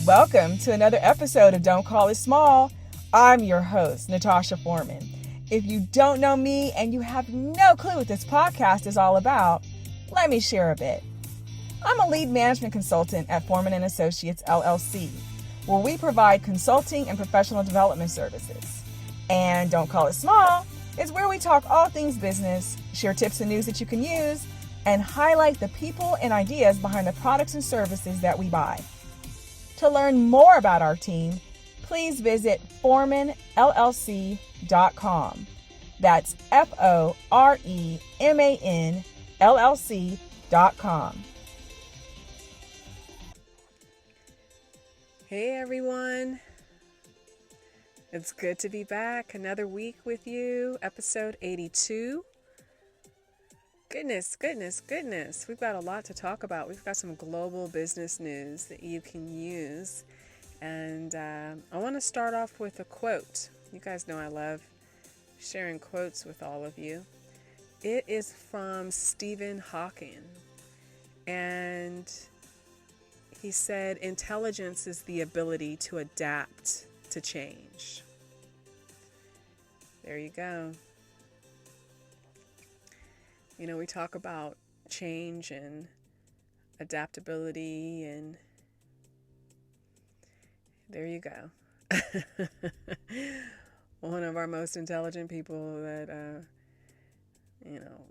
Welcome to another episode of Don't Call It Small. I'm your host, Natasha Foreman. If you don't know me and you have no clue what this podcast is all about, let me share a bit. I'm a lead management consultant at Foreman & Associates, LLC, where we provide consulting and professional development services. And Don't Call It Small is where we talk all things business, share tips and news that you can use, and highlight the people and ideas behind the products and services that we buy. To learn more about our team, please visit foremanllc.com. That's FOREMANLLC.com. Hey everyone, it's good to be back. Another week with you, episode 82. Goodness. We've got a lot to talk about. We've got some global business news that you can use. And I want to start off with a quote. You guys know I love sharing quotes with all of you. It is from Stephen Hawking. And he said, intelligence is the ability to adapt to change. There you go. You know, we talk about change and adaptability, and there you go. One of our most intelligent people that,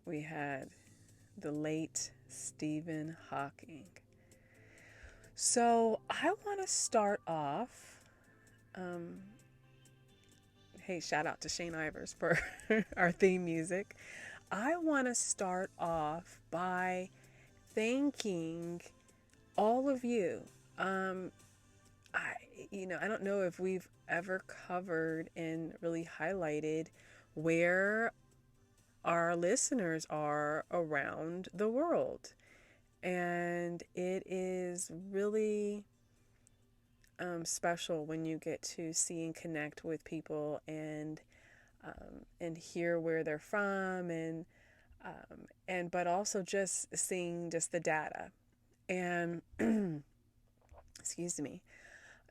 we had, the late Stephen Hawking. So I want to start off, hey, shout out to Shane Ivers for our theme music. I want to start off by thanking all of you. I don't know if we've ever covered and really highlighted where our listeners are around the world. And it is really special when you get to see and connect with people and hear where they're from and but also just seeing just the data and excuse me.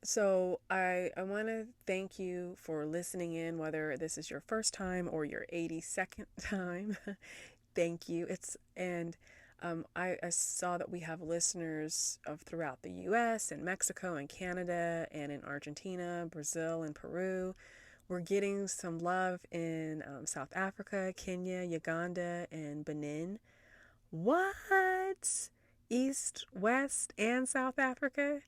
So I want to thank you for listening in, whether this is your first time or your 82nd time. Thank you. I saw that we have listeners throughout the U.S. and Mexico and Canada and in Argentina, Brazil, and Peru. We're getting some love in South Africa, Kenya, Uganda, and Benin. What? East, West, and South Africa?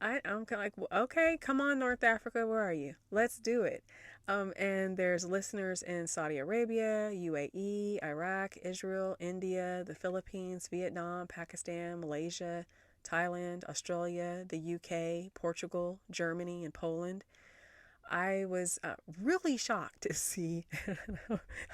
I'm kind of like, okay, come on, North Africa, where are you? Let's do it. And there's listeners in Saudi Arabia, UAE, Iraq, Israel, India, the Philippines, Vietnam, Pakistan, Malaysia, Thailand, Australia, the UK, Portugal, Germany, and Poland. I was really shocked to see,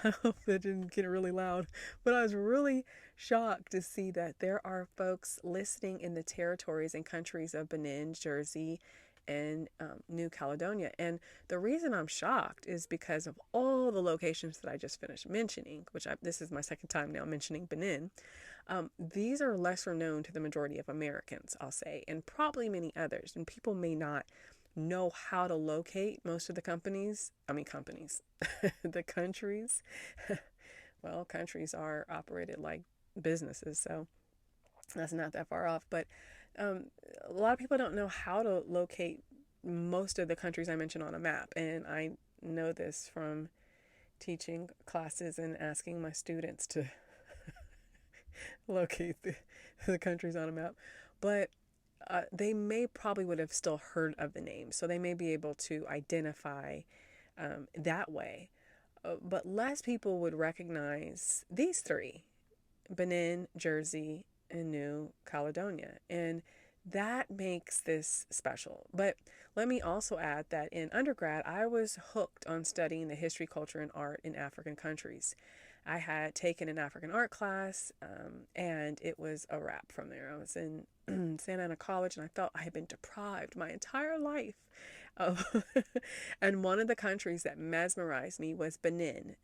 I hope that didn't get really loud, but I was really shocked to see that there are folks listening in the territories and countries of Benin, Jersey, and New Caledonia. And the reason I'm shocked is because of all the locations that I just finished mentioning, this is my second time now mentioning Benin. These are lesser known to the majority of Americans, I'll say, and probably many others. And people may not know how to locate most of the the countries. Well, countries are operated like businesses, so that's not that far off. But a lot of people don't know how to locate most of the countries I mentioned on a map. And I know this from teaching classes and asking my students to locate the countries on a map. But they probably would have still heard of the name, so they may be able to identify that way. But less people would recognize these three: Benin, Jersey, and New Caledonia. And that makes this special. But let me also add that in undergrad, I was hooked on studying the history, culture, and art in African countries. I had taken an African art class, and it was a wrap from there. I was in Santa Ana College, and I felt I had been deprived my entire life and one of the countries that mesmerized me was Benin,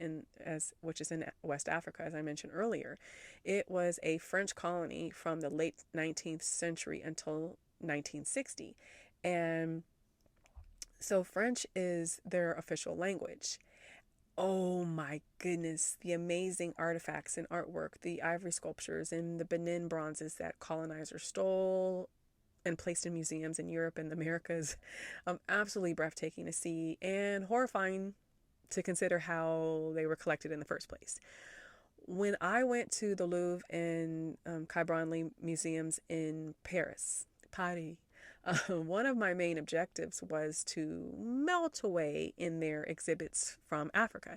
which is in West Africa, as I mentioned earlier. It was a French colony from the late 19th century until 1960. And so French is their official language. Oh my goodness, the amazing artifacts and artwork, the ivory sculptures and the Benin bronzes that colonizers stole and placed in museums in Europe and the Americas. Absolutely breathtaking to see and horrifying to consider how they were collected in the first place. When I went to the Louvre and Kai Branly museums in Paris, one of my main objectives was to melt away in their exhibits from Africa.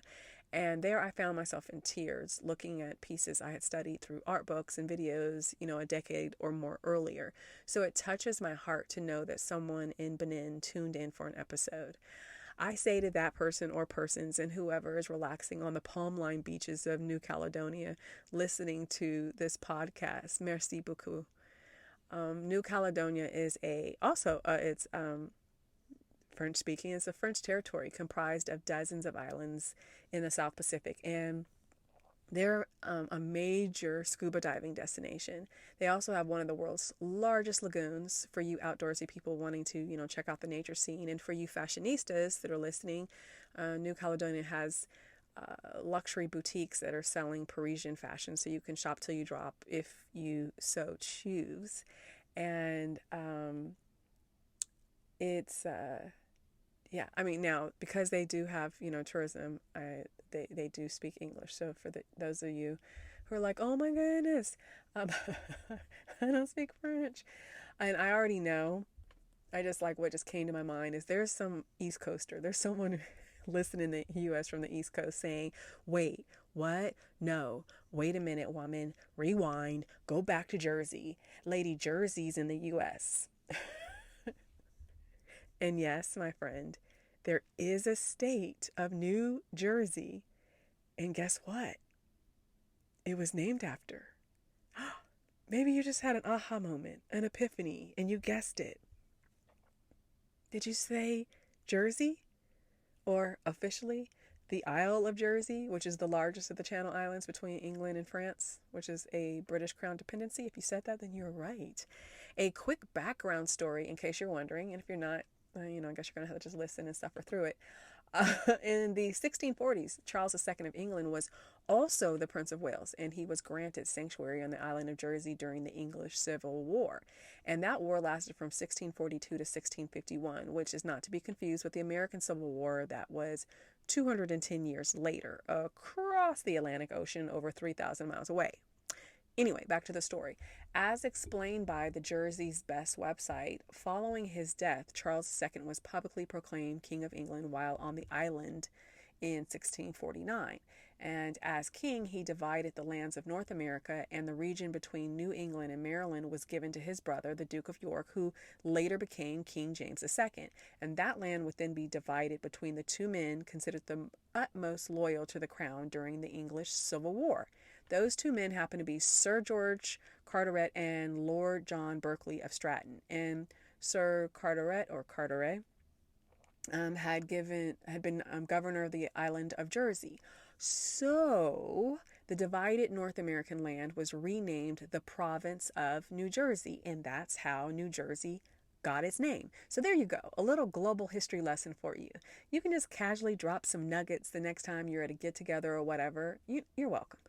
And there I found myself in tears looking at pieces I had studied through art books and videos, a decade or more earlier. So it touches my heart to know that someone in Benin tuned in for an episode. I say to that person or persons and whoever is relaxing on the palm-lined beaches of New Caledonia listening to this podcast, merci beaucoup. New Caledonia is it's French speaking. It's a French territory comprised of dozens of islands in the South Pacific, and they're a major scuba diving destination. They also have one of the world's largest lagoons for you outdoorsy people wanting to, check out the nature scene. And for you fashionistas that are listening, New Caledonia has luxury boutiques that are selling Parisian fashion, so you can shop till you drop if you so choose. And it's now because they do have tourism, they do speak English. So for those of you who are like, oh my goodness, I don't speak French, and I already know, I just like what just came to my mind is there's some East Coaster, there's someone listening to the U.S. from the East Coast saying, wait, what? No, wait a minute, woman, rewind, go back to Jersey. Lady, Jersey's in the U.S. And yes, my friend, there is a state of New Jersey. And guess what? It was named after. Maybe you just had an aha moment, an epiphany, and you guessed it. Did you say Jersey? Or officially, the Isle of Jersey, which is the largest of the Channel Islands between England and France, which is a British Crown dependency. If you said that, then you're right. A quick background story, in case you're wondering, and if you're not, I guess you're going to have to just listen and suffer through it. In the 1640s, Charles II of England was also the Prince of Wales, and he was granted sanctuary on the island of Jersey during the English Civil War. And that war lasted from 1642 to 1651, which is not to be confused with the American Civil War that was 210 years later, across the Atlantic Ocean, over 3,000 miles away. Anyway, back to the story. As explained by the Jersey's Best website, following his death, Charles II was publicly proclaimed King of England while on the island in 1649. And as king, he divided the lands of North America, and the region between New England and Maryland was given to his brother, the Duke of York, who later became King James II. And that land would then be divided between the two men considered the utmost loyal to the crown during the English Civil War. Those two men happened to be Sir George Carteret and Lord John Berkeley of Stratton. And Sir Carteret had been governor of the island of Jersey. So the divided North American land was renamed the province of New Jersey, and that's how New Jersey got its name. So there you go, a little global history lesson for you. You can just casually drop some nuggets the next time you're at a get-together or whatever. You're welcome.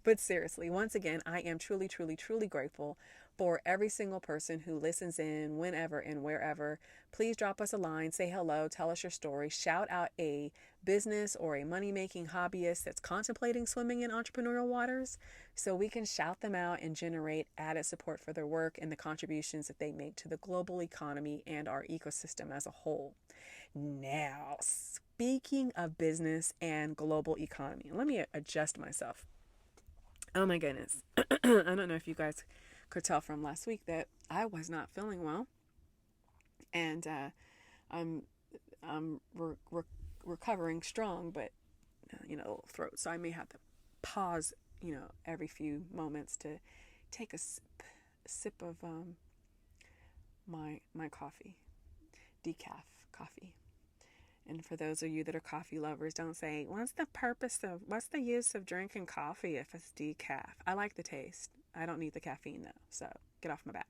But seriously, once again, I am truly, truly, truly grateful for every single person who listens in whenever and wherever. Please drop us a line, say hello, tell us your story, shout out a business or a money-making hobbyist that's contemplating swimming in entrepreneurial waters so we can shout them out and generate added support for their work and the contributions that they make to the global economy and our ecosystem as a whole. Now, speaking of business and global economy, let me adjust myself. Oh my goodness. I don't know if you guys could tell from last week that I was not feeling well. And I'm recovering strong, but, throat. So I may have to pause, every few moments to take a sip of my coffee, decaf coffee. And for those of you that are coffee lovers, don't say, what's the use of drinking coffee if it's decaf? I like the taste. I don't need the caffeine though, so get off my back.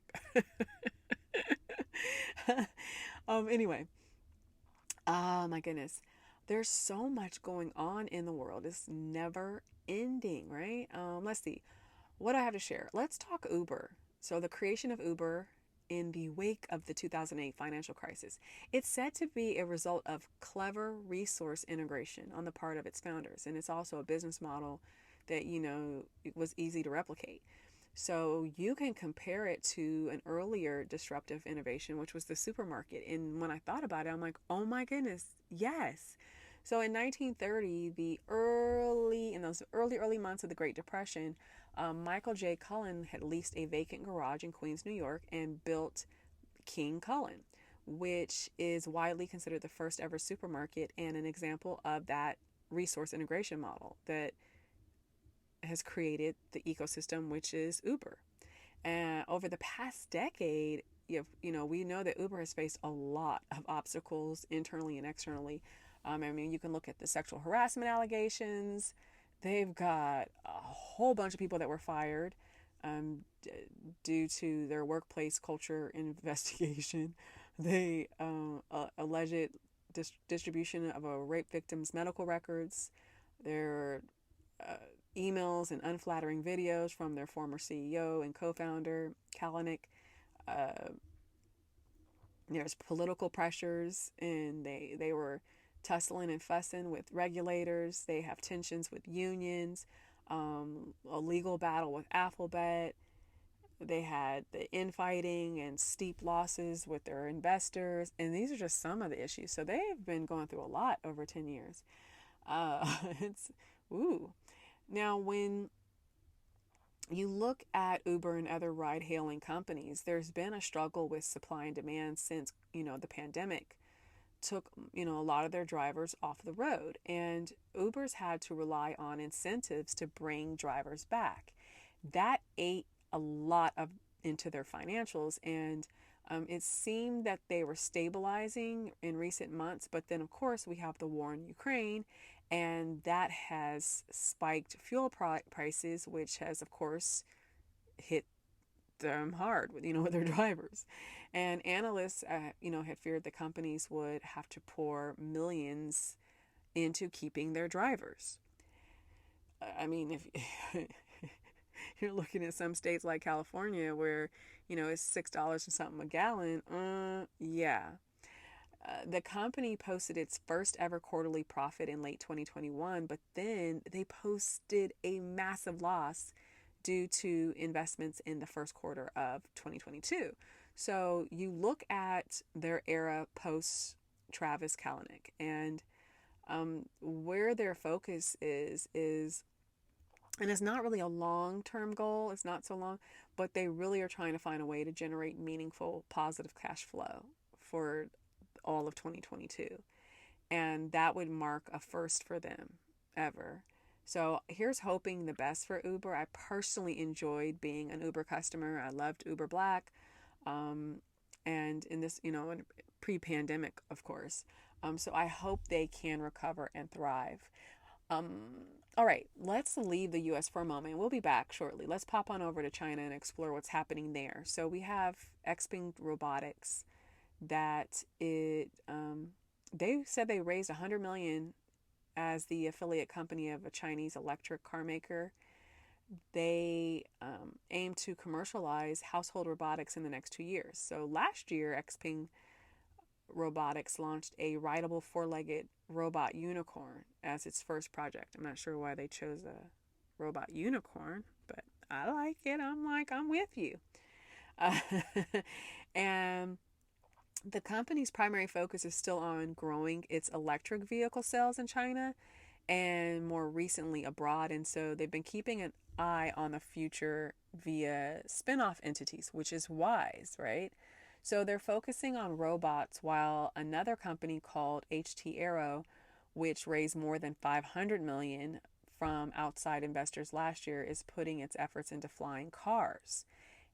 Anyway, oh my goodness. There's so much going on in the world. It's never ending, right? Let's see. What do I have to share? Let's talk Uber. So, the creation of Uber in the wake of the 2008 financial crisis. It's said to be a result of clever resource integration on the part of its founders. And it's also a business model that, it was easy to replicate. So you can compare it to an earlier disruptive innovation, which was the supermarket. And when I thought about it, I'm like, oh my goodness, yes. So in 1930, in those early months of the Great Depression, Michael J. Cullen had leased a vacant garage in Queens, New York, and built King Cullen, which is widely considered the first ever supermarket and an example of that resource integration model that has created the ecosystem, which is Uber. And over the past decade, we know that Uber has faced a lot of obstacles internally and externally. I mean, you can look at the sexual harassment allegations. They've got a whole bunch of people that were fired due to their workplace culture investigation. They alleged distribution of a rape victim's medical records. Their emails and unflattering videos from their former CEO and co-founder, Kalanick. Uh, there's political pressures, and they were tussling and fussing with regulators. They have tensions with unions, a legal battle with Alphabet. They had the infighting and steep losses with their investors, and these are just some of the issues. So they've been going through a lot over 10 years. It's, ooh. Now, when you look at Uber and other ride hailing companies, there's been a struggle with supply and demand since, the pandemic took, a lot of their drivers off the road. And Uber's had to rely on incentives to bring drivers back. That ate a lot into their financials. And it seemed that they were stabilizing in recent months. But then, of course, we have the war in Ukraine. And that has spiked fuel prices, which has, of course, hit them hard with their drivers. And analysts, had feared the companies would have to pour millions into keeping their drivers. I mean, if you're looking at some states like California where, it's $6 or something a gallon, yeah. The company posted its first ever quarterly profit in late 2021, but then they posted a massive loss due to investments in the first quarter of 2022. So you look at their era post Travis Kalanick, and where their focus is, and it's not really a long-term goal, it's not so long, but they really are trying to find a way to generate meaningful, positive cash flow for all of 2022. And that would mark a first for them ever. So here's hoping the best for Uber. I personally enjoyed being an Uber customer. I loved Uber Black. And in this, pre-pandemic, of course. So I hope they can recover and thrive. All right, let's leave the U.S. for a moment. We'll be back shortly. Let's pop on over to China and explore what's happening there. So we have Xpeng Robotics that they said they raised $100 million as the affiliate company of a Chinese electric car maker. They aim to commercialize household robotics in the next 2 years. So last year, Xpeng Robotics launched a rideable four-legged robot unicorn as its first project. I'm not sure why they chose a robot unicorn, but I like it. I'm with you. And the company's primary focus is still on growing its electric vehicle sales in China and more recently abroad. And so they've been keeping an eye on the future via spin-off entities, which is wise, right? So they're focusing on robots while another company called Aero, which raised more than $500 million from outside investors last year, is putting its efforts into flying cars.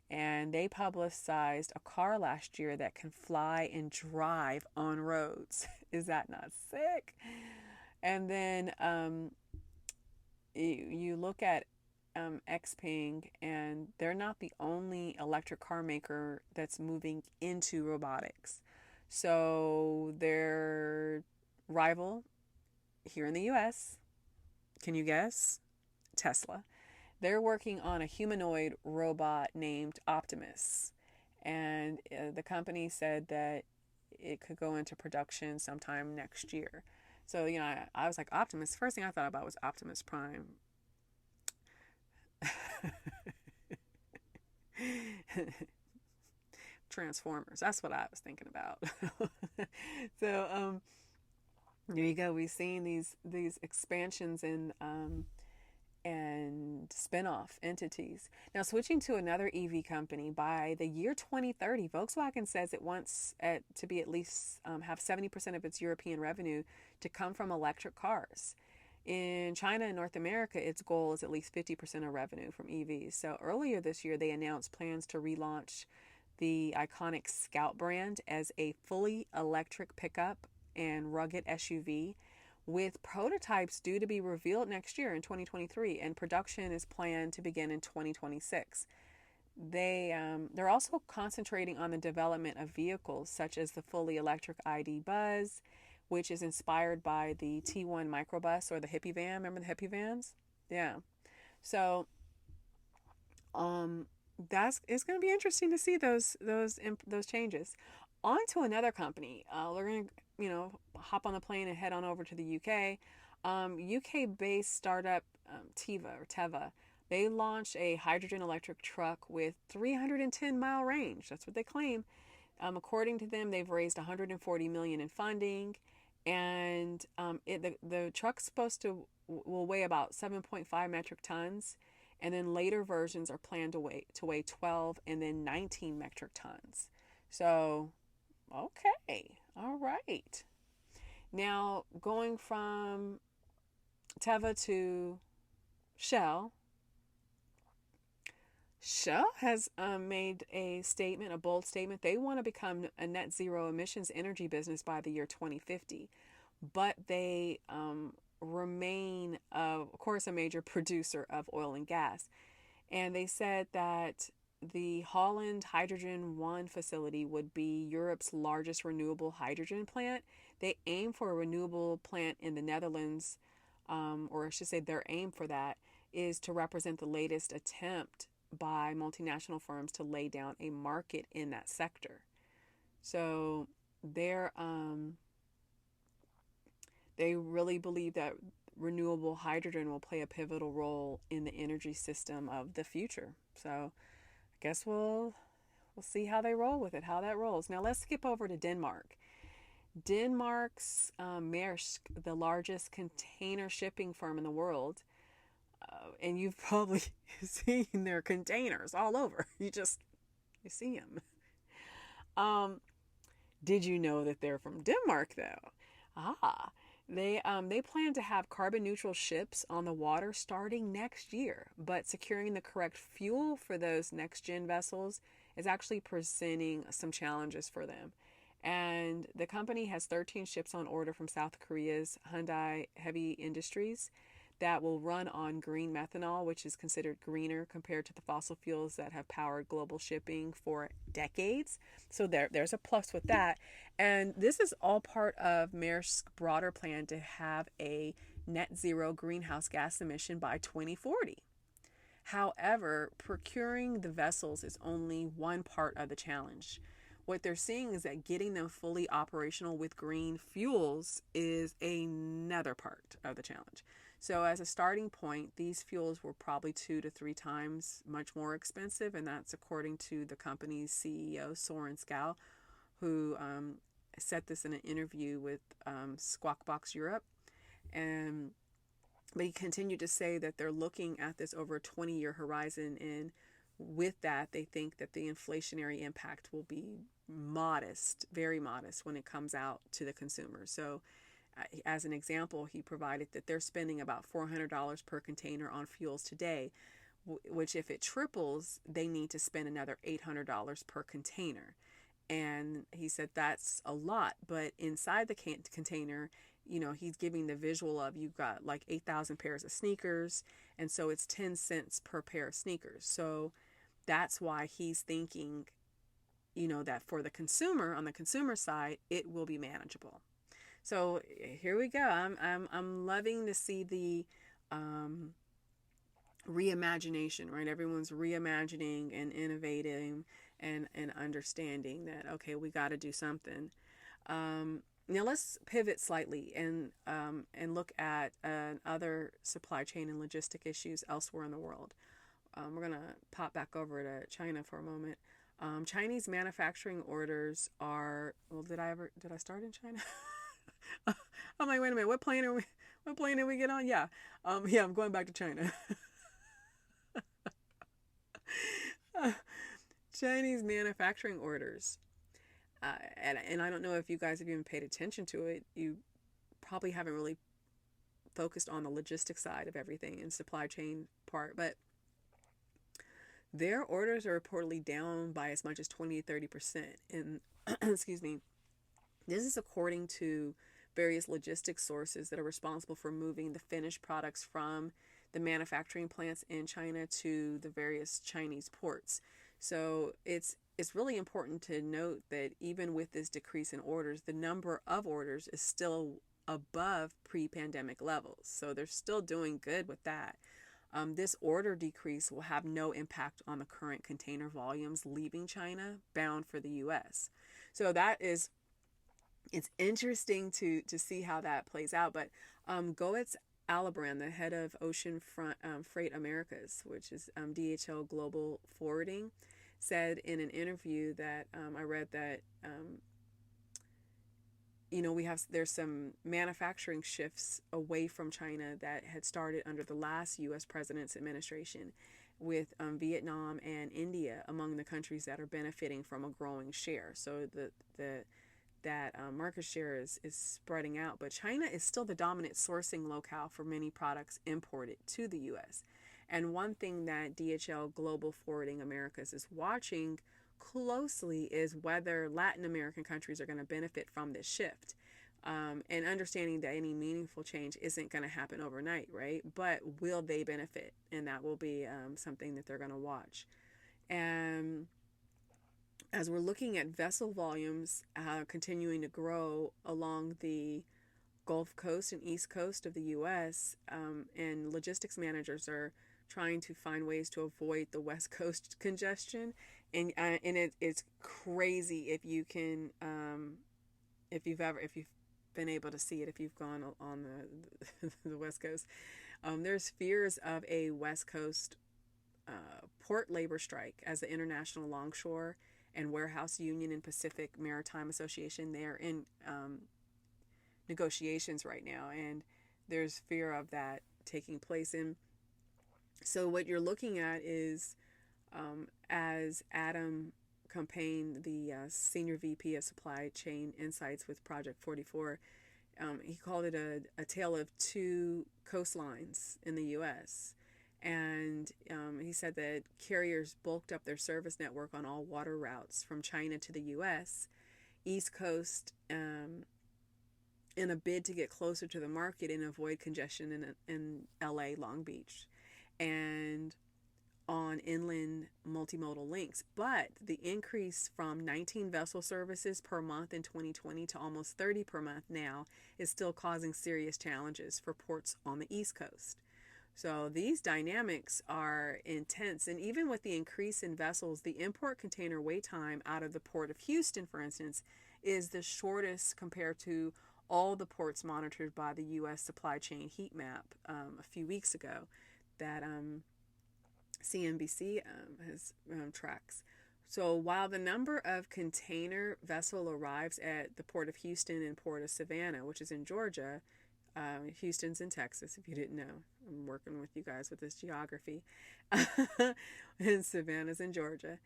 And they publicized a car last year that can fly and drive on roads. Is that not sick? And then you look at Xpeng, and they're not the only electric car maker that's moving into robotics. So their rival here in the US, can you guess? Tesla. They're working on a humanoid robot named Optimus. And the company said that it could go into production sometime next year. So, I was like, Optimus. First thing I thought about was Optimus Prime. Transformers. That's what I was thinking about. So, there you go. We've seen these expansions and spin-off entities. Now, switching to another EV company, by the year 2030, Volkswagen says it wants to be at least have 70% of its European revenue to come from electric cars. In China and North America, its goal is at least 50% of revenue from EVs. So earlier this year, they announced plans to relaunch the iconic Scout brand as a fully electric pickup and rugged SUV, with prototypes due to be revealed next year in 2023, and production is planned to begin in 2026. They're also concentrating on the development of vehicles such as the fully electric ID Buzz, which is inspired by the T1 microbus or the hippie van. Remember the hippie vans? Yeah. So that's it's going to be interesting to see those changes. On to another company. We're going to hop on the plane and head on over to the UK. UK-based startup Tevva. They launched a hydrogen electric truck with 310-mile range. That's what they claim. According to them, they've raised 140 million in funding, and the truck's supposed to will weigh about 7.5 metric tons, and then later versions are planned to weigh 12 and then 19 metric tons. So, okay, all right. Now, going from Tevva to Shell. Shell has made a bold statement. They want to become a net zero emissions energy business by the year 2050, but they remain, of course, a major producer of oil and gas. And they said that the Holland Hydrogen 1 facility would be Europe's largest renewable hydrogen plant. They aim for a renewable plant in the Netherlands, or I should say their aim for that is to represent the latest attempt by multinational firms to lay down a market in that sector. So they really believe that renewable hydrogen will play a pivotal role in the energy system of the future. So I guess we'll see how they roll with it, how that rolls. Now let's skip over to Denmark. Denmark's Maersk, the largest container shipping firm in the world, and you've probably seen their containers all over. You see them. Did you know that they're from Denmark though? They plan to have carbon neutral ships on the water starting next year, but securing the correct fuel for those next gen vessels is actually presenting some challenges for them. And the company has 13 ships on order from South Korea's Hyundai Heavy Industries that will run on green methanol, which is considered greener compared to the fossil fuels that have powered global shipping for decades. So there's a plus with that. And this is all part of Maersk's broader plan to have a net zero greenhouse gas emission by 2040. However, procuring the vessels is only one part of the challenge. What they're seeing is that getting them fully operational with green fuels is another part of the challenge. So as a starting point, these fuels were probably 2 to 3 times much more expensive, and that's according to the company's CEO, Soren Skau, who said this in an interview with Squawk Box Europe. But he continued to say that they're looking at this over a 20-year horizon, and with that, they think that the inflationary impact will be modest, very modest, when it comes out to the consumer. So as an example, he provided that they're spending about $400 per container on fuels today, which if it triples, they need to spend another $800 per container. And he said that's a lot, but inside the container, he's giving the visual of you've got like 8,000 pairs of sneakers, And so it's 10 cents per pair of sneakers. So that's why he's thinking, that for the consumer, on the consumer side, it will be manageable. So here we go. I'm loving to see the reimagination, right? Everyone's reimagining and innovating and understanding that, okay, we got to do something. Now let's pivot slightly and look at other supply chain and logistic issues elsewhere in the world. We're gonna pop back over to China for a moment. Chinese manufacturing orders are, well, did I start in China? I'm like, wait a minute, what plane did we get on? Yeah, I'm going back to China. Chinese manufacturing orders. And I don't know if you guys have even paid attention to it. You probably haven't really focused on the logistics side of everything and supply chain part, but their orders are reportedly down by as much as 20 to 30%. And excuse me, this is according to various logistics sources that are responsible for moving the finished products from the manufacturing plants in China to the various Chinese ports. So it's really important to note that even with this decrease in orders, the number of orders is still above pre-pandemic levels. So they're still doing good with that. This order decrease will have no impact on the current container volumes leaving China bound for the U.S. So it's interesting to see how that plays out. But Goetz Alabran, the head of Ocean Freight Americas, which is DHL Global Forwarding, said in an interview that I read that there's some manufacturing shifts away from China that had started under the last U.S. president's administration, with Vietnam and India among the countries that are benefiting from a growing share. So that market share is spreading out, but China is still the dominant sourcing locale for many products imported to the U.S. And one thing that DHL Global Forwarding Americas is watching closely is whether Latin American countries are going to benefit from this shift, and understanding that any meaningful change isn't going to happen overnight, right? But will they benefit? And that will be something that they're going to watch. And as we're looking at vessel volumes continuing to grow along the Gulf Coast and East Coast of the U.S., and logistics managers are trying to find ways to avoid the West Coast congestion, and it's crazy if you can, if you've been able to see it, if you've gone on the West Coast. There's fears of a West Coast port labor strike as the International Longshore and Warehouse Union and Pacific Maritime Association, they're in negotiations right now, and there's fear of that taking place. And so what you're looking at is, as Adam Campaign, the Senior VP of Supply Chain Insights with Project 44, he called it a tale of two coastlines in the U.S., and he said that carriers bulked up their service network on all water routes from China to the U.S. East Coast, in a bid to get closer to the market and avoid congestion in L.A., Long Beach, and on inland multimodal links. But the increase from 19 vessel services per month in 2020 to almost 30 per month now is still causing serious challenges for ports on the East Coast. So these dynamics are intense, and even with the increase in vessels, the import container wait time out of the port of Houston, for instance, is the shortest compared to all the ports monitored by the U.S. Supply Chain Heat Map a few weeks ago that CNBC has tracks. So while the number of container vessel arrives at the port of Houston and port of Savannah, which is in Georgia, Houston's in Texas, if you didn't know. I'm working with you guys with this geography. And Savannah's in Georgia.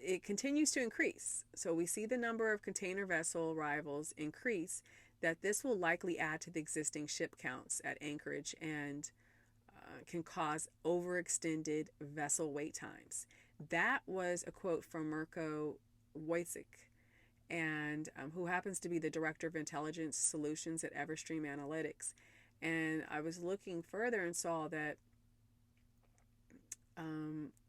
It continues to increase. So we see the number of container vessel arrivals increase, that this will likely add to the existing ship counts at Anchorage and can cause overextended vessel wait times. That was a quote from Mirko Wojcik, and who happens to be the Director of Intelligence Solutions at Everstream Analytics. And I was looking further and saw that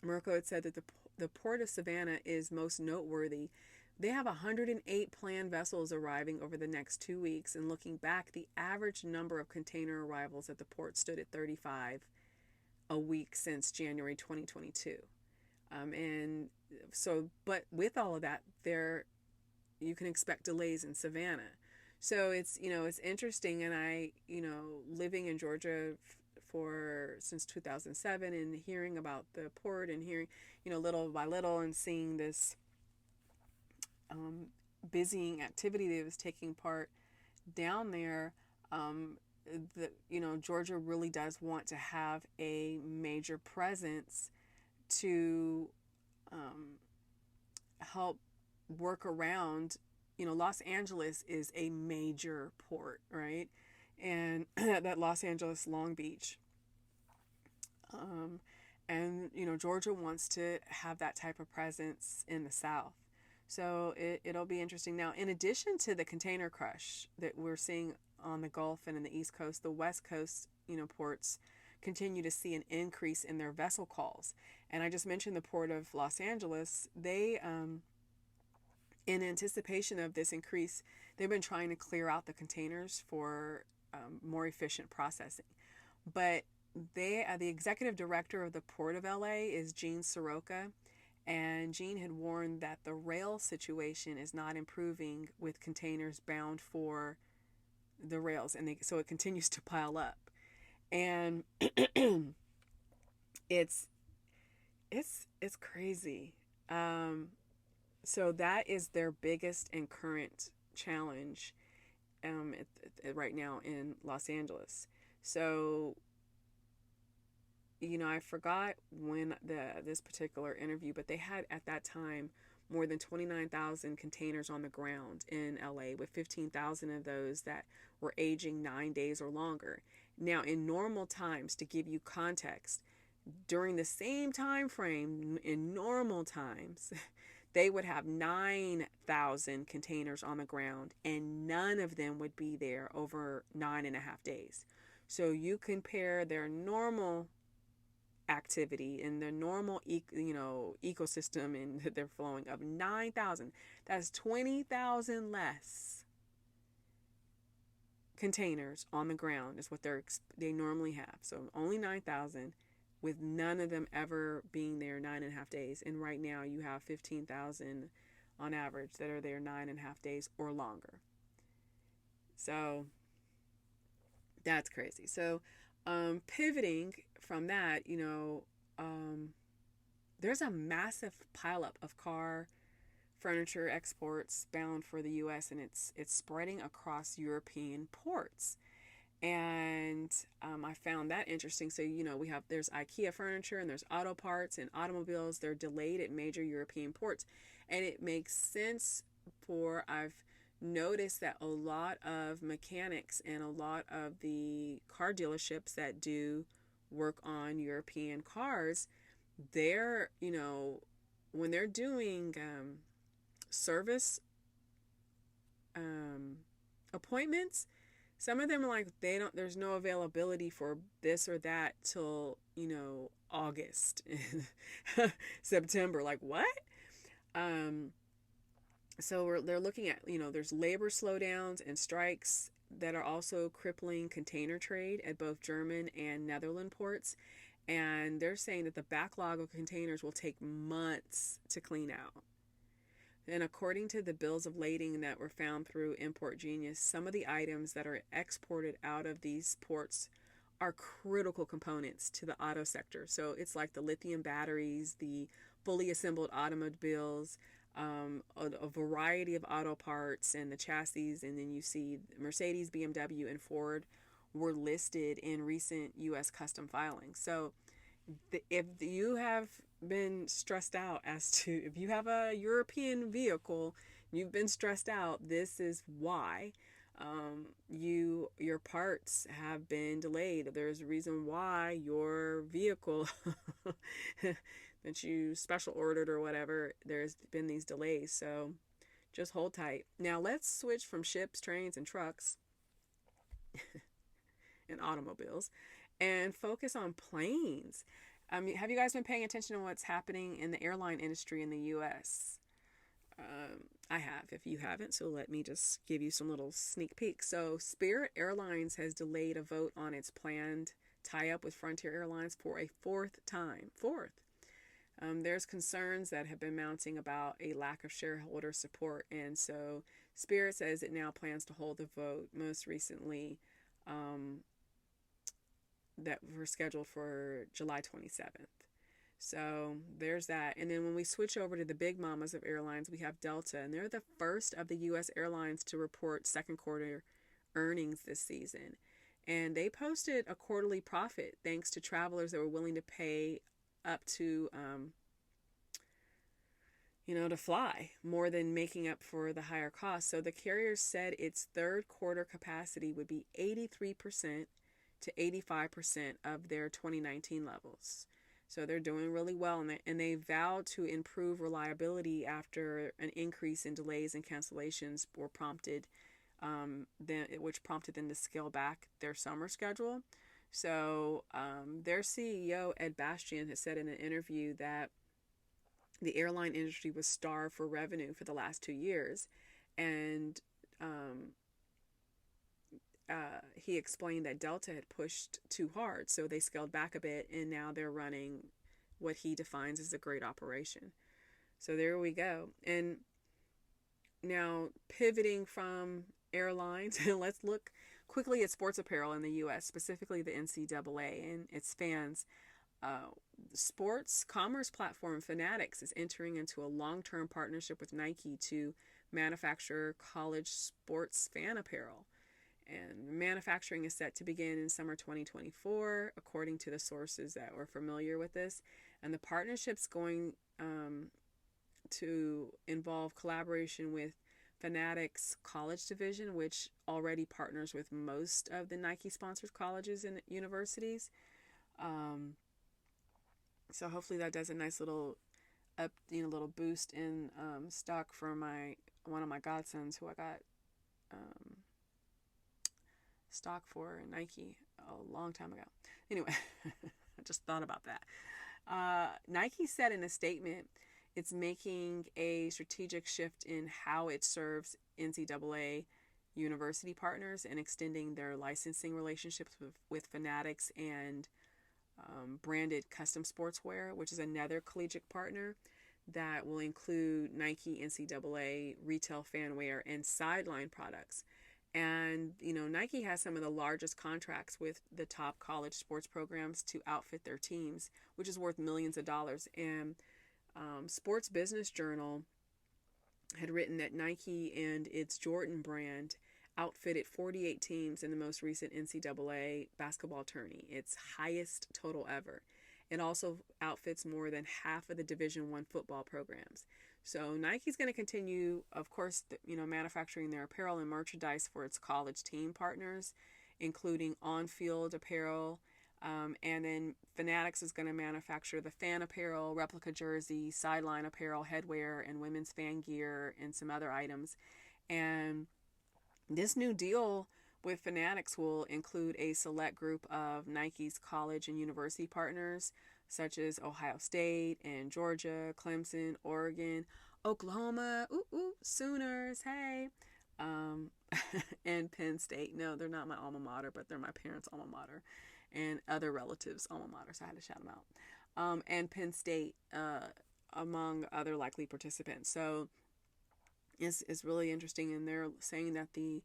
Mirko had said that the port of Savannah is most noteworthy. They have 108 planned vessels arriving over the next 2 weeks, and looking back, the average number of container arrivals at the port stood at 35 a week since January 2022. And so, but with all of that, you can expect delays in Savannah. So it's interesting, and I, living in Georgia since 2007, and hearing about the port, and hearing, little by little, and seeing this busying activity that was taking part down there. Georgia really does want to have a major presence to help work around. Los Angeles is a major port, right? And that Los Angeles, Long Beach. And Georgia wants to have that type of presence in the South. So it'll be interesting. Now, in addition to the container crush that we're seeing on the Gulf and in the East Coast, the West Coast, ports continue to see an increase in their vessel calls. And I just mentioned the port of Los Angeles. They, in anticipation of this increase, they've been trying to clear out the containers for more efficient processing. But the executive director of the Port of LA is Gene Soroka. And Gene had warned that the rail situation is not improving with containers bound for the rails, and so it continues to pile up. And it's crazy. So that is their biggest and current challenge right now in Los Angeles. So I forgot when this particular interview, but they had at that time more than 29,000 containers on the ground in LA, with 15,000 of those that were aging 9 days or longer. Now, in normal times, to give you context, during the same time frame, in normal times, they would have 9,000 containers on the ground, and none of them would be there over 9.5 days. So you compare their normal activity in the normal ecosystem and they're flowing of 9,000. That's 20,000 less containers on the ground is what they normally have. So only 9,000, with none of them ever being there 9.5 days. And right now you have 15,000 on average that are there 9.5 days or longer. So that's crazy. So pivoting from that, there's a massive pileup of car furniture exports bound for the U.S. and it's spreading across European ports. And I found that interesting. So there's IKEA furniture and there's auto parts and automobiles. They're delayed at major European ports, and it makes sense. I've noticed that a lot of mechanics and a lot of the car dealerships that do work on European cars, they're when they're doing service appointments, some of them are like there's no availability for this or that till August, September. Like what? So they're looking at there's labor slowdowns and strikes that are also crippling container trade at both German and Netherlands ports. And they're saying that the backlog of containers will take months to clean out. And according to the bills of lading that were found through Import Genius, some of the items that are exported out of these ports are critical components to the auto sector. So it's like the lithium batteries, the fully assembled automobiles, a variety of auto parts and the chassis. And then you see Mercedes, BMW, and Ford were listed in recent U.S. custom filings. So if you have been stressed out if you have a European vehicle, you've been stressed out, this is why. Your parts have been delayed. There's a reason why your vehicle that you special ordered or whatever, there's been these delays. So just hold tight. Now let's switch from ships, trains, and trucks and automobiles and focus on planes. Have you guys been paying attention to what's happening in the airline industry in the U.S.? I have, if you haven't, so let me just give you some little sneak peeks. So, Spirit Airlines has delayed a vote on its planned tie up with Frontier Airlines for a fourth time. Fourth. There's concerns that have been mounting about a lack of shareholder support, and so Spirit says it now plans to hold the vote. Most recently, that were scheduled for July 27th. So there's that. And then when we switch over to the big mamas of airlines, we have Delta, and they're the first of the U.S. airlines to report second quarter earnings this season. And they posted a quarterly profit thanks to travelers that were willing to pay up to, to fly more than making up for the higher costs. So the carrier said its third quarter capacity would be 83% to 85% of their 2019 levels. So they're doing really well, and they vowed to improve reliability after an increase in delays and cancellations were prompted, which prompted them to scale back their summer schedule. So their CEO, Ed Bastian, has said in an interview that the airline industry was starved for revenue for the last 2 years, and he explained that Delta had pushed too hard, so they scaled back a bit, and now they're running what he defines as a great operation. So there we go. And now pivoting from airlines, let's look quickly at sports apparel in the U.S., specifically the NCAA and its fans. Sports commerce platform Fanatics is entering into a long-term partnership with Nike to manufacture college sports fan apparel. And manufacturing is set to begin in summer 2024, according to the sources that were familiar with this. And the partnership's going to involve collaboration with Fanatics College Division, which already partners with most of the Nike-sponsored colleges and universities. So hopefully that does a nice little little boost in stock for one of my godsons who I got stock for Nike a long time ago. Anyway, I just thought about that. Nike said in a statement it's making a strategic shift in how it serves NCAA university partners and extending their licensing relationships with Fanatics and branded custom sportswear, which is another collegiate partner that will include Nike NCAA retail fan wear and sideline products. And, Nike has some of the largest contracts with the top college sports programs to outfit their teams, which is worth millions of dollars. And Sports Business Journal had written that Nike and its Jordan brand outfitted 48 teams in the most recent NCAA basketball tourney, its highest total ever. It also outfits more than half of the Division I football programs. So Nike's going to continue, of course, manufacturing their apparel and merchandise for its college team partners, including on-field apparel. And then Fanatics is going to manufacture the fan apparel, replica jersey, sideline apparel, headwear, and women's fan gear, and some other items. And this new deal with Fanatics will include a select group of Nike's college and university partners, such as Ohio State and Georgia, Clemson, Oregon, Oklahoma, Sooners, hey, and Penn State. No, they're not my alma mater, but they're my parents' alma mater, and other relatives' alma mater, so I had to shout them out. And Penn State, among other likely participants. So it's really interesting, and they're saying that the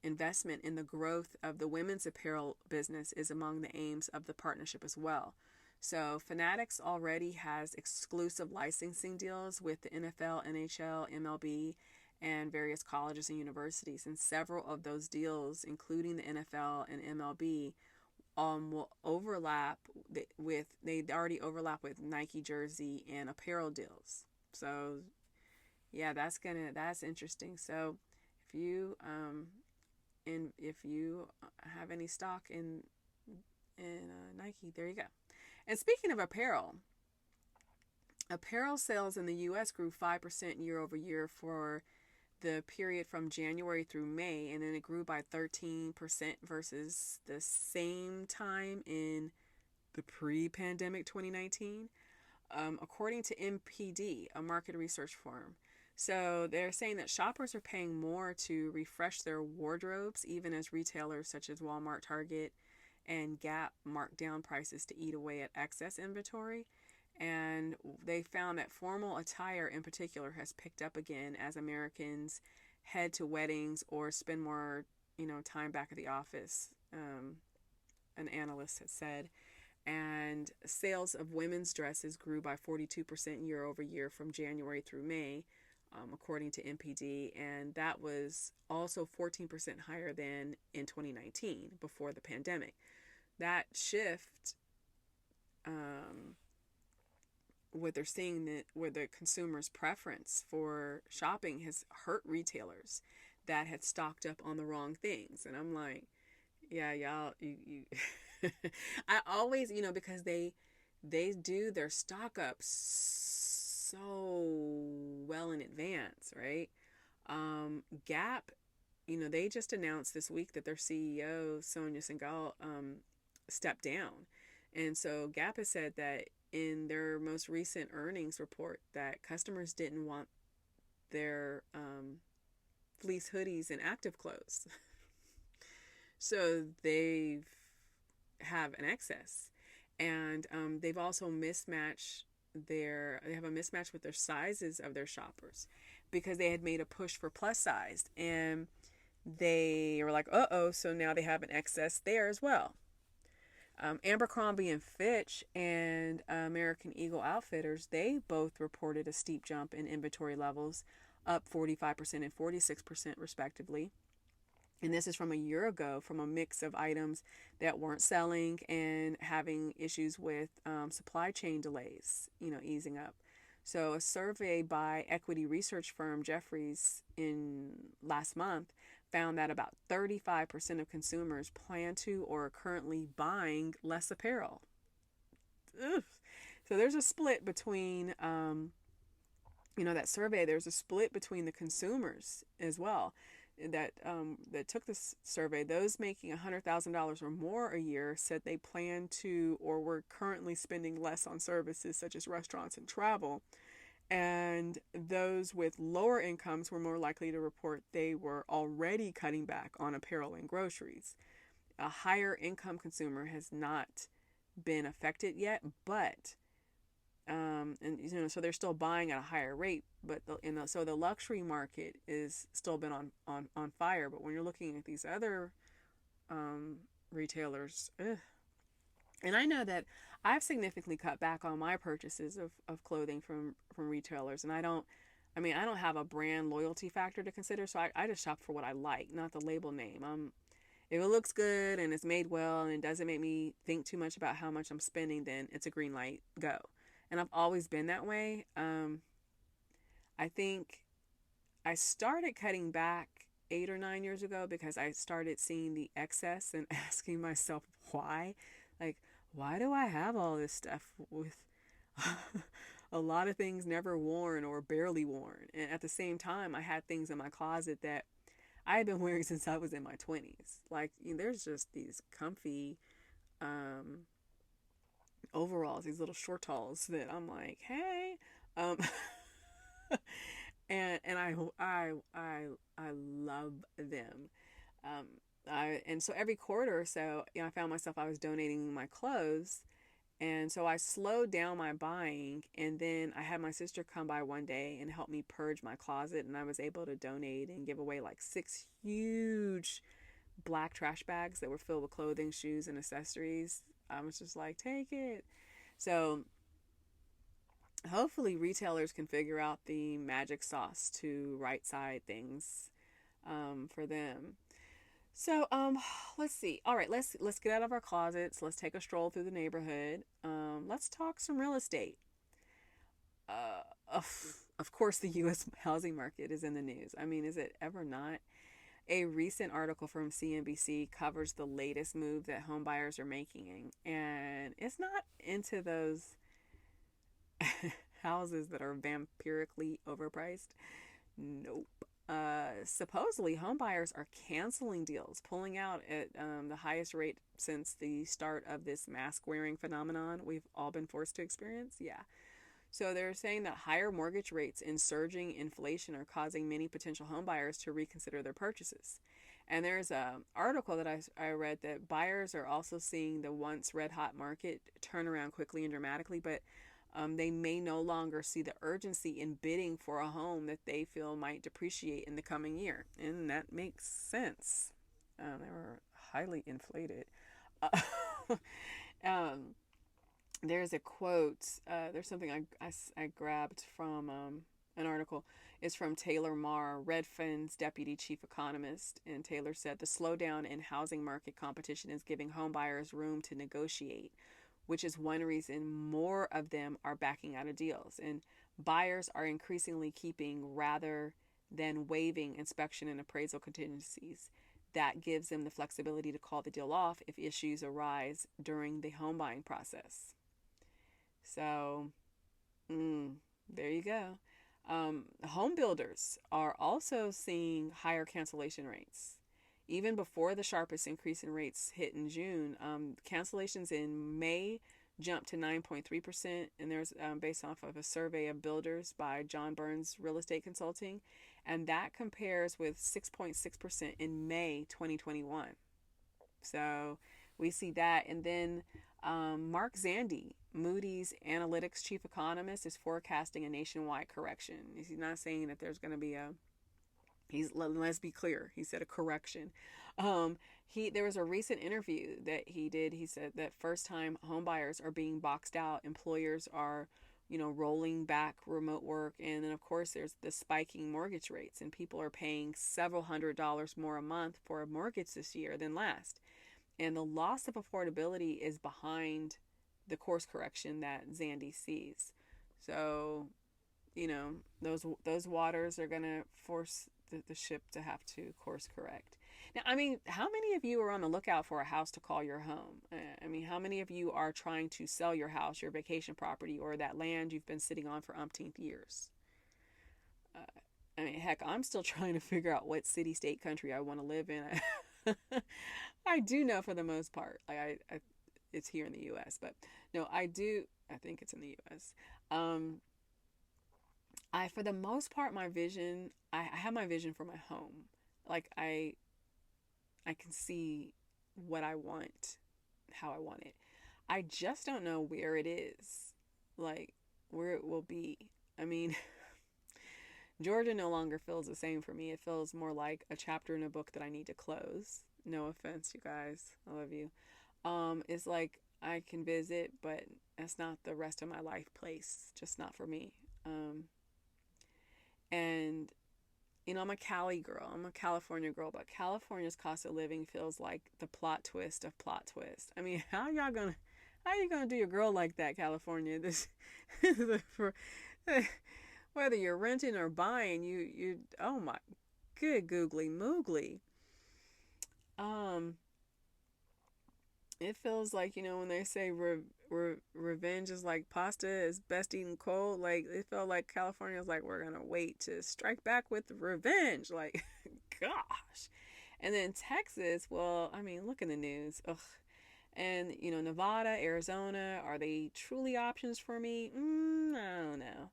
investment in the growth of the women's apparel business is among the aims of the partnership as well. So Fanatics already has exclusive licensing deals with the NFL, NHL, MLB, and various colleges and universities. And several of those deals, including the NFL and MLB, will overlap they already overlap with Nike jersey and apparel deals. So yeah, that's interesting. So if you have any stock in Nike, there you go. And speaking of apparel sales in the U.S. grew 5% year over year for the period from January through May, and then it grew by 13% versus the same time in the pre-pandemic 2019, according to MPD, a market research firm. So they're saying that shoppers are paying more to refresh their wardrobes, even as retailers such as Walmart, Target, and Gap mark down prices to eat away at excess inventory. And they found that formal attire in particular has picked up again as Americans head to weddings or spend more, time back at the office. An analyst has said. And sales of women's dresses grew by 42% year over year from January through May, according to MPD, and that was also 14% higher than in 2019 before the pandemic. That shift, what they're seeing that where the consumer's preference for shopping has hurt retailers that had stocked up on the wrong things, and I'm like, yeah, y'all, you I always, because they do their stock up so well in advance, right? Gap, they just announced this week that their CEO Sonia Singhal stepped down, and so Gap has said that in their most recent earnings report that customers didn't want their fleece hoodies and active clothes. So they have an excess, and they've also they have a mismatch with their sizes of their shoppers, because they had made a push for plus sized, and they were like, uh-oh, so now they have an excess there as well. Abercrombie and Fitch and American Eagle Outfitters, they both reported a steep jump in inventory levels, up 45% and 46% respectively. And this is from a year ago, from a mix of items that weren't selling and having issues with supply chain delays, easing up. So a survey by equity research firm Jefferies in last month found that about 35% of consumers plan to or are currently buying less apparel. Ugh. So there's a split between, that survey, there's a split between the consumers as well that took this survey. Those making $100,000 or more a year said they plan to or were currently spending less on services such as restaurants and travel. And those with lower incomes were more likely to report they were already cutting back on apparel and groceries. A higher income consumer has not been affected yet, but so they're still buying at a higher rate, but so the luxury market is still been on fire. But when you're looking at these other retailers, and I know that I've significantly cut back on my purchases of clothing from retailers, and I don't have a brand loyalty factor to consider, so I just shop for what I like, not the label name. If it looks good and it's made well and it doesn't make me think too much about how much I'm spending, then it's a green light, go. And I've always been that way. I think I started cutting back 8 or 9 years ago because I started seeing the excess and asking myself why. Like, why do I have all this stuff with a lot of things never worn or barely worn? And at the same time, I had things in my closet that I had been wearing since I was in my 20s. Like, there's just these comfy overalls, these little shortalls that I'm like, hey, and I love them. And so every quarter or so, I found myself, I was donating my clothes, and so I slowed down my buying, and then I had my sister come by one day and help me purge my closet, and I was able to donate and give away like 6 huge black trash bags that were filled with clothing, shoes, and accessories. I was just like, take it. So hopefully retailers can figure out the magic sauce to right side things for them. So let's see. All right, let's get out of our closets. Let's take a stroll through the neighborhood. Let's talk some real estate. Of course, the U.S. housing market is in the news. I mean, is it ever not? A recent article from CNBC covers the latest move that home buyers are making, and it's not into those houses that are vampirically overpriced. Nope. Supposedly home buyers are canceling deals, pulling out at the highest rate since the start of this mask wearing phenomenon we've all been forced to experience. Yeah. So they're saying that higher mortgage rates and surging inflation are causing many potential home buyers to reconsider their purchases. And there's an article that I read that buyers are also seeing the once red hot market turn around quickly and dramatically, but they may no longer see the urgency in bidding for a home that they feel might depreciate in the coming year. And that makes sense. They were highly inflated. Uh, um, there's a quote, there's something I grabbed from an article. It's from Taylor Marr, Redfin's deputy chief economist. And Taylor said the slowdown in housing market competition is giving home buyers room to negotiate, which is one reason more of them are backing out of deals. And buyers are increasingly keeping rather than waiving inspection and appraisal contingencies. That gives them the flexibility to call the deal off if issues arise during the home buying process. So, there you go. Home builders are also seeing higher cancellation rates. Even before the sharpest increase in rates hit in June, cancellations in May jumped to 9.3%. And there's based off of a survey of builders by John Burns Real Estate Consulting. And that compares with 6.6% in May 2021. So we see that. And then Mark Zandi, Moody's Analytics chief economist, is forecasting a nationwide correction. He's not saying that there's going to be let's be clear. He said a correction. There was a recent interview that he did. He said that first-time home buyers are being boxed out. Employers are, rolling back remote work, and then of course there's the spiking mortgage rates, and people are paying several $100s more a month for a mortgage this year than last. And the loss of affordability is behind the course correction that Zandi sees. So, those waters are gonna force the ship to have to course correct. Now, how many of you are on the lookout for a house to call your home? How many of you are trying to sell your house, your vacation property, or that land you've been sitting on for umpteenth years? Heck, I'm still trying to figure out what city, state, country I want to live in. I do know for the most part. It's here in the U.S., but no, I do. I think it's in the U.S. For the most part, my vision, I have my vision for my home. I can see what I want, how I want it. I just don't know where it is, where it will be. Georgia no longer feels the same for me. It feels more like a chapter in a book that I need to close. No offense, you guys. I love you. It's like I can visit, but that's not the rest of my life place. Just not for me. And I'm a Cali girl. I'm a California girl, but California's cost of living feels like the plot twist of plot twist. How are you gonna do your girl like that, California? Whether you're renting or buying, you oh my good googly moogly. It feels like, when they say revenge is like pasta is best eaten cold. It felt like California was like, we're gonna wait to strike back with revenge. Gosh. And then Texas, well, look in the news. Ugh. And Nevada, Arizona, are they truly options for me? I don't know.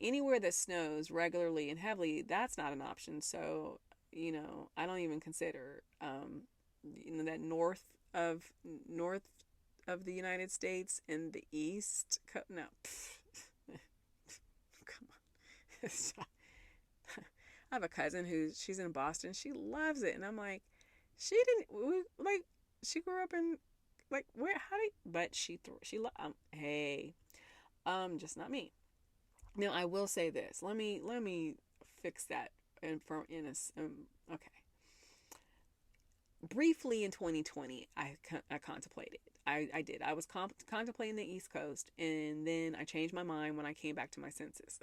Anywhere that snows regularly and heavily, that's not an option. So, I don't even consider that north of the United States and the east. No, come on. I have a cousin she's in Boston. She loves it, and I'm like, she grew up in where? But hey, just not me. Now I will say this. Let me fix that okay. Briefly in 2020, I contemplated. I did. I was contemplating the East Coast, and then I changed my mind when I came back to my senses.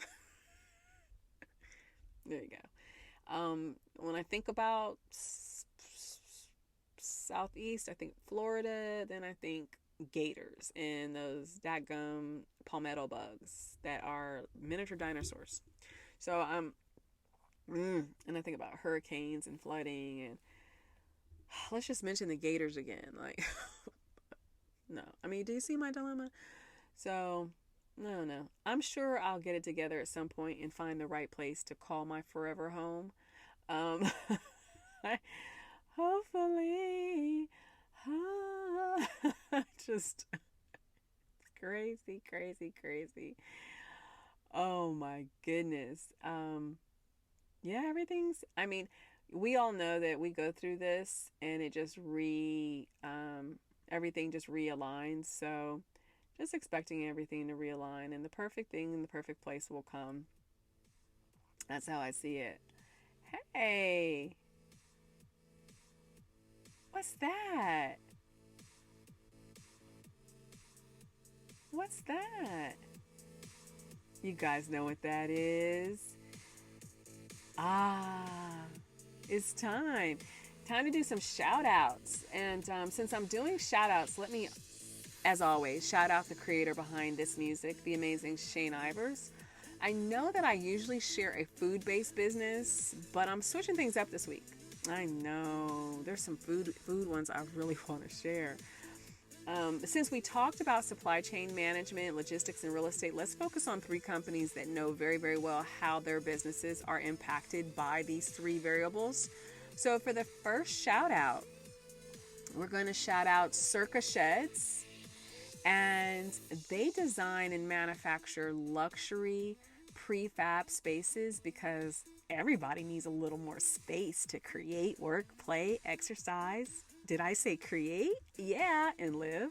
There you go. When I think about Southeast, I think Florida, then I think gators and those dadgum palmetto bugs that are miniature dinosaurs. So And I think about hurricanes and flooding, and let's just mention the gators again. Like, no. I mean, do you see my dilemma? So, no. I'm sure I'll get it together at some point and find the right place to call my forever home. Um, hopefully. Just crazy, crazy, crazy. Oh my goodness. Yeah, I mean, we all know that we go through this and it just everything just realigns. So just expecting everything to realign and the perfect thing in the perfect place will come. That's how I see it. Hey, what's that? What's that? You guys know what that is. Ah, it's time. Time to do some shout outs. And since I'm doing shout outs, let me, as always, shout out the creator behind this music, the amazing Shane Ivers. I know that I usually share a food-based business, but I'm switching things up this week. I know there's some food ones I really want to share. Since we talked about supply chain management, logistics, and real estate, let's focus on three companies that know very, very well how their businesses are impacted by these three variables. So for the first shout out, we're going to shout out Cerca Sheds, and they design and manufacture luxury prefab spaces because everybody needs a little more space to create, work, play, exercise. Did I say create? Yeah, and live.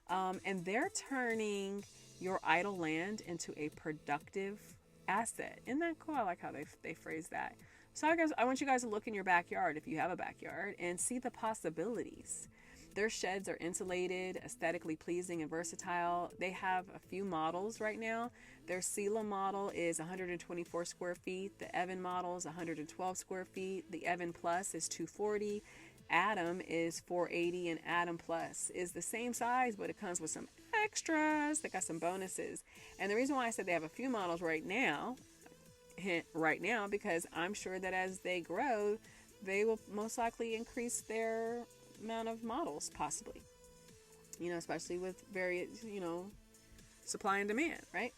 And they're turning your idle land into a productive asset. Isn't that cool? I like how they phrase that. So I want you guys to look in your backyard, if you have a backyard, and see the possibilities. Their sheds are insulated, aesthetically pleasing, and versatile. They have a few models right now. Their Sela model is 124 square feet. The Evan model is 112 square feet. The Evan Plus is 240. Adam is 480, and Adam Plus is the same size, but it comes with some extras. They got some bonuses. And the reason why I said they have a few models right now, because I'm sure that as they grow, they will most likely increase their amount of models, possibly. Especially with various, supply and demand, right?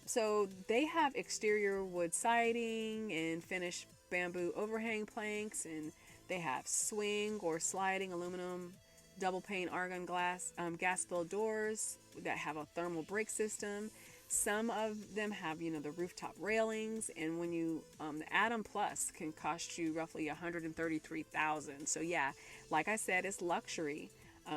So they have exterior wood siding and finished bamboo overhang planks, and they have swing or sliding aluminum double pane argon glass gas filled doors that have a thermal brake system. Some of them have, the rooftop railings, and when the Adam Plus can cost you roughly $133,000. So yeah, like I said, it's luxury.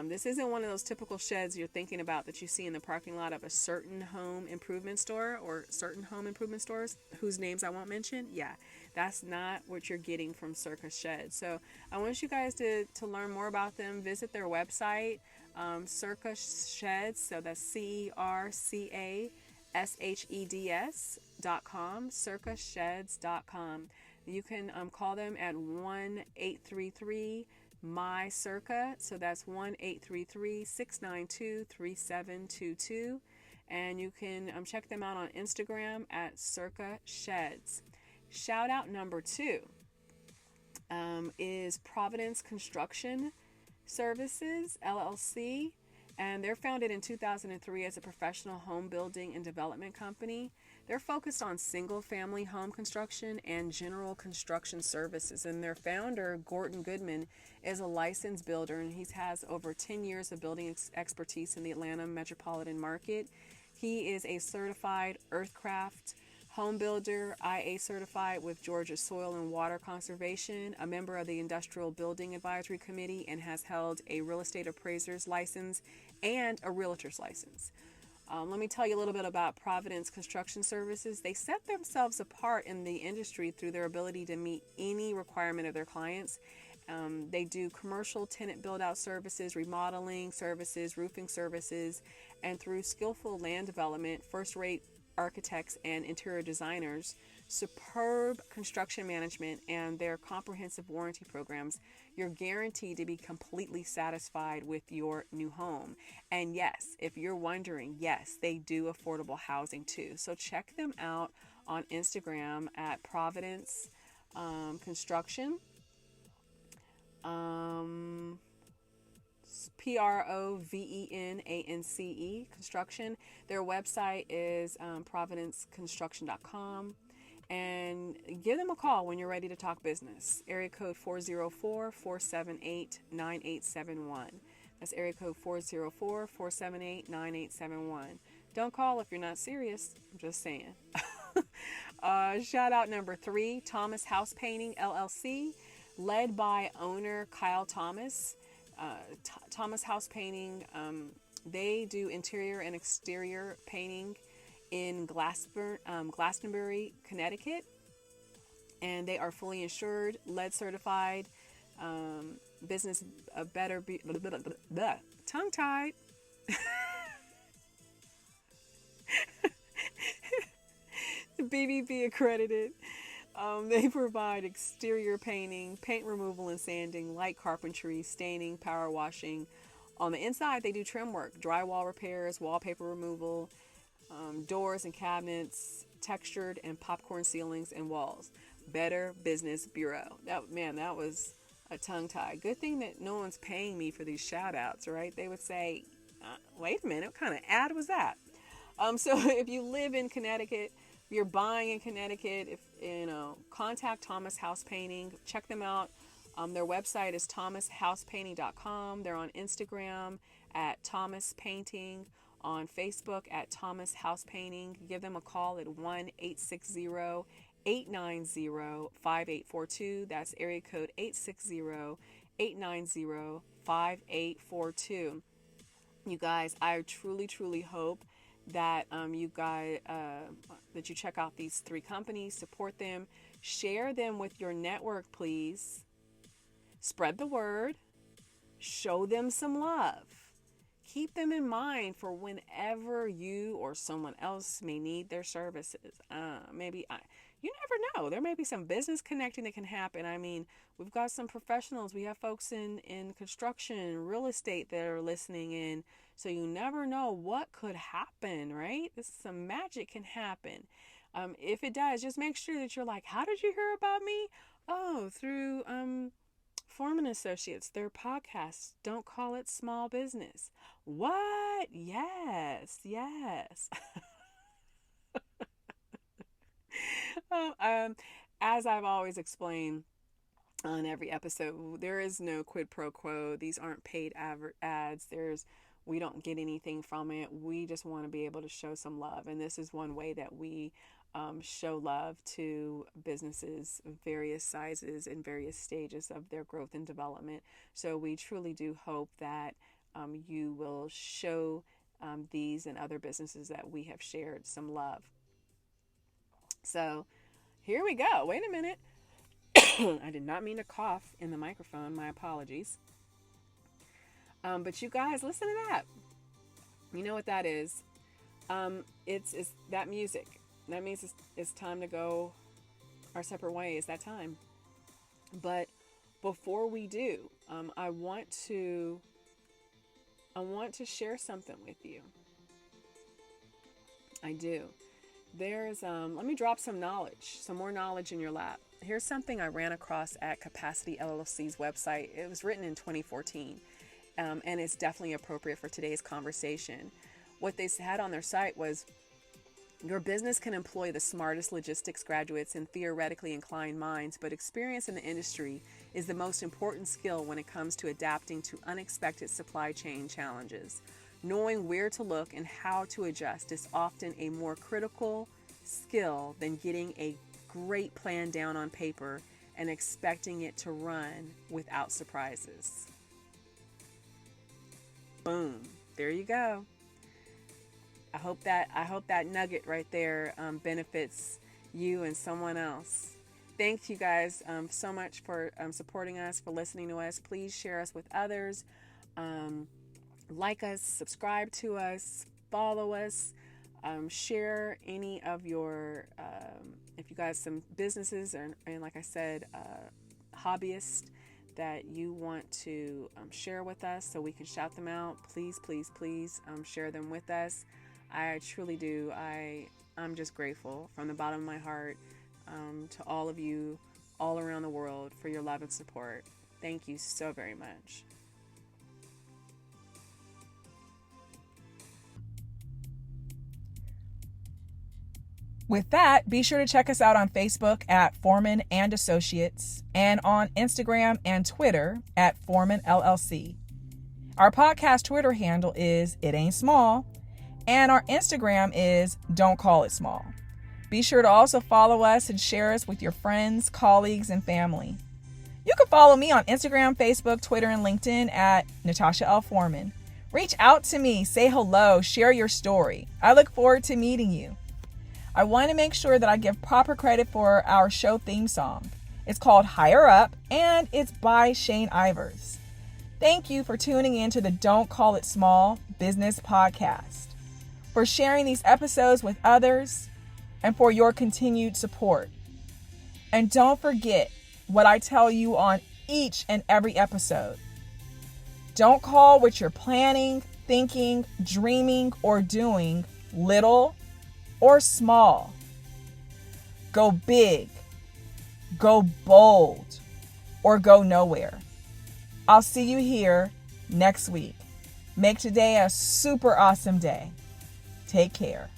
This isn't one of those typical sheds you're thinking about that you see in the parking lot of a certain home improvement store or certain home improvement stores whose names I won't mention. Yeah, that's not what you're getting from Cerca Sheds. So I want you guys to learn more about them. Visit their website, Cerca Sheds. So that's CercaSheds.com, CercaSheds.com. You can call them at 1-833 my Cerca, so that's 1-833-692-3722, and you can check them out on Instagram at Cerca Sheds. Shout out number 2 is Providence Construction Services LLC, and they're founded in 2003 as a professional home building and development company. They're focused on single-family home construction and general construction services. And their founder, Gordon Goodman, is a licensed builder, and he has over 10 years of building expertise in the Atlanta metropolitan market. He is a certified Earthcraft home builder, IA certified with Georgia Soil and Water Conservation, a member of the Industrial Building Advisory Committee, and has held a real estate appraiser's license and a realtor's license. Let me tell you a little bit about Providence Construction Services. They set themselves apart in the industry through their ability to meet any requirement of their clients. They do commercial tenant build-out services, remodeling services, roofing services, and through skillful land development, first-rate architects and interior designers, superb construction management, and their comprehensive warranty programs, you're guaranteed to be completely satisfied with your new home. And yes, if you're wondering, yes, they do affordable housing too. So check them out on Instagram at Providence Construction. Provenance Construction. Their website is providenceconstruction.com. And give them a call when you're ready to talk business. Area code 404-478-9871. That's area code 404-478-9871. Don't call if you're not serious. I'm just saying. Shout out number 3, Thomas House Painting LLC, led by owner Kyle Thomas. Thomas House Painting, they do interior and exterior painting in Glastonbury, Connecticut, and they are fully insured, lead certified, business better be tongue tied. BBB accredited. They provide exterior painting, paint removal and sanding, light carpentry, staining, power washing. On the inside, they do trim work, drywall repairs, wallpaper removal, doors and cabinets, textured and popcorn ceilings and walls. Better Business Bureau. That was a tongue tie. Good thing that no one's paying me for these shout outs, right? They would say, wait a minute, what kind of ad was that? So if you live in Connecticut, if you're buying in Connecticut, contact Thomas House Painting. Check them out. Their website is thomasHousePainting.com. They're on Instagram at Thomas Painting, on Facebook at Thomas House Painting. Give them a call at 1-860-890-5842. That's area code 860-890-5842. You guys, I truly, truly hope that you guys that you check out these 3 companies, support them, share them with your network, please. Spread the word, show them some love. Keep them in mind for whenever you or someone else may need their services. You never know. There may be some business connecting that can happen. I mean, we've got some professionals. We have folks in construction, real estate that are listening in. So you never know what could happen, right? Some magic can happen. If it does, just make sure that you're like, how did you hear about me? Oh, through Foreman Associates, their podcast, Don't Call It Small Business. What? Yes. As I've always explained on every episode, there is no quid pro quo. These aren't paid ads. We don't get anything from it. We just want to be able to show some love. And this is one way that we show love to businesses of various sizes and various stages of their growth and development. So we truly do hope that you will show these and other businesses that we have shared some love. So here we go. Wait a minute. I did not mean to cough in the microphone. My apologies. But you guys, listen to that. You know what that is? It's that music. That means it's time to go our separate ways. That time. But before we do, I want to share something with you. I do. There's let me drop some more knowledge in your lap. Here's something I ran across at Capacity LLC's website. It was written in 2014. And it's definitely appropriate for today's conversation. What they had on their site was, your business can employ the smartest logistics graduates and theoretically inclined minds, but experience in the industry is the most important skill when it comes to adapting to unexpected supply chain challenges. Knowing where to look and how to adjust is often a more critical skill than getting a great plan down on paper and expecting it to run without surprises. Boom. There you go. I hope that nugget right there benefits you and someone else. Thank you guys so much for supporting us, for listening to us. Please share us with others. Like us, subscribe to us, follow us, share any of your, if you guys some businesses and like I said, hobbyists that you want to share with us so we can shout them out, please share them with us. I truly do. I'm just grateful from the bottom of my heart to all of you all around the world for your love and support. Thank you so very much. With that, be sure to check us out on Facebook at Foreman and Associates and on Instagram and Twitter at Foreman LLC. Our podcast Twitter handle is It Ain't Small, and our Instagram is Don't Call It Small. Be sure to also follow us and share us with your friends, colleagues, and family. You can follow me on Instagram, Facebook, Twitter, and LinkedIn at Natasha L. Foreman. Reach out to me, say hello, share your story. I look forward to meeting you. I want to make sure that I give proper credit for our show theme song. It's called Higher Up, and it's by Shane Ivers. Thank you for tuning in to the Don't Call It Small Business Podcast, for sharing these episodes with others, and for your continued support. And don't forget what I tell you on each and every episode. Don't call what you're planning, thinking, dreaming, or doing little or small. Go big, go bold, or go nowhere. I'll see you here next week. Make today a super awesome day. Take care.